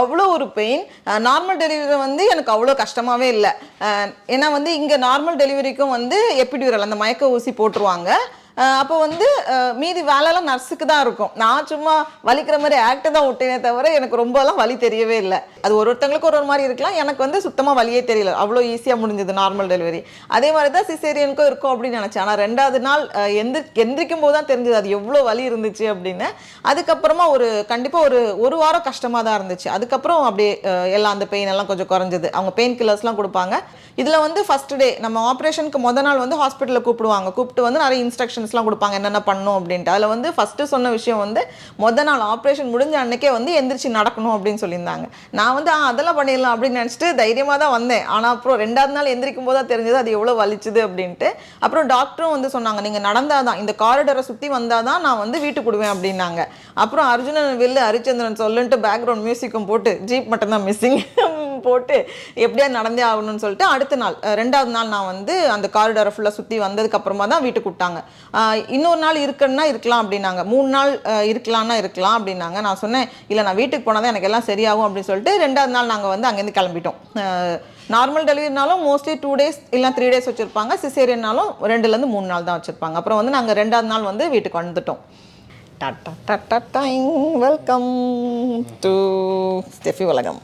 அவ்வளோ ஒரு pain. Normal delivery வந்து எனக்கு அவ்வளோ கஷ்டமாகவே இல்லை. ஏன்னா வந்து இங்கே நார்மல் டெலிவரிக்கும் வந்து எபிடியூரல் அந்த மயக்க ஊசி போட்டுருவாங்க. அப்போ வந்து மீதி வேலைலாம் நர்ஸுக்கு தான் இருக்கும். நான் சும்மா வலிக்கிற மாதிரி ஆக்டை தான் விட்டேனே தவிர எனக்கு ரொம்பலாம் வலி தெரியவே இல்லை. அது ஒருத்தங்களுக்கு ஒரு மாதிரி இருக்கலாம், எனக்கு வந்து சுத்தமாக வலியே தெரியல. அவ்வளோ ஈஸியாக முடிஞ்சது நார்மல் டெலிவரி. அதே மாதிரி தான் சிசேரியனுக்கும் இருக்கும் அப்படின்னு நினச்சேன். ஆனால் 2வது நாள் எந்திரிக்கும் போது தான் தெரிஞ்சது அது எவ்வளோ வலி இருந்துச்சு அப்படின்னு. அதுக்கப்புறமா கண்டிப்பாக ஒரு வாரம் கஷ்டமாக தான் இருந்துச்சு. அதுக்கப்புறம் அப்படியே எல்லாம் அந்த பெயின் எல்லாம் கொஞ்சம் குறைஞ்சது. அவங்க பெயின் கில்லர்ஸ்லாம் கொடுப்பாங்க. இதில் வந்து ஃபர்ஸ்ட் டே நம்ம ஆப்ரேஷனுக்கு நாள் வந்து ஹாஸ்பிட்டலில் கூப்பிட்டு வந்து நிறைய இன்ஸ்ட்ரக்ஷன்ஸ்லாம் கொடுப்பாங்க என்னென்ன பண்ணும் அப்படின்ட்டு. அதில் வந்து ஃபஸ்ட்டு சொன்ன விஷயம் வந்து நாள் ஆப்ரேஷன் முடிஞ்ச அன்னைக்கே வந்து எந்திரிச்சு நடக்கணும் அப்படின்னு சொல்லியிருந்தாங்க. நான் வந்து அதெல்லாம் பண்ணிடலாம் அப்படின்னு நினச்சிட்டு தைரியமாக தான் வந்தேன். ஆனால் அப்புறம் 2வது நாள் எந்திரிக்கும் போது தான் தெரிஞ்சது அது எவ்வளோ வலிச்சுது அப்படின்ட்டு. அப்புறம் டாக்டரும் வந்து சொன்னாங்க, நீங்கள் நடந்தாதான் இந்த காரிடரை சுற்றி வந்தால் தான் நான் வந்து வீட்டுக்கு விடுவேன் அப்படின்னாங்க. அப்புறம் அர்ஜுனன் வில்லு ஹரிச்சந்திரன் சொல்லுன்ட்டு பேக்ரவுண்ட் மியூசிக்கும் போட்டு ஜீப் மட்டும்தான் மிஸ்ஸிங் போட்டு எப்படியா நடந்தே ஆகணும்னு சொல்லிட்டு அடுத்த நாள் 2வது நாள் நான் வந்து அந்த காரிடாரை ஃபுல்லாக சுற்றி வந்ததுக்கு அப்புறமா தான் வீட்டுக்கு விட்டாங்க. இன்னொரு நாள் இருக்குன்னா இருக்கலாம் அப்படின்னாங்க. 3 நாள் இருக்கலாம்னா இருக்கலாம் அப்படின்னாங்க. நான் சொன்னேன், இல்லை நான் வீட்டுக்கு போனால் தான் எனக்கு எல்லாம் சரியாகும் அப்படின்னு சொல்லிட்டு 2வது நாள் நாங்கள் வந்து அங்கேருந்து கிளம்பிட்டோம். நார்மல் டெலிவரினாலும் மோஸ்ட்லி 2 days இல்லை 3 days வச்சுருப்பாங்க. சிசேரியன்னாலும் 2லேருந்து 3 நாள் தான் வச்சுருப்பாங்க. அப்புறம் வந்து நாங்கள் 2வது நாள் வந்து வீட்டுக்கு வந்துட்டோம். வெல்கம் டு ஸ்டெஃபி உலகம்.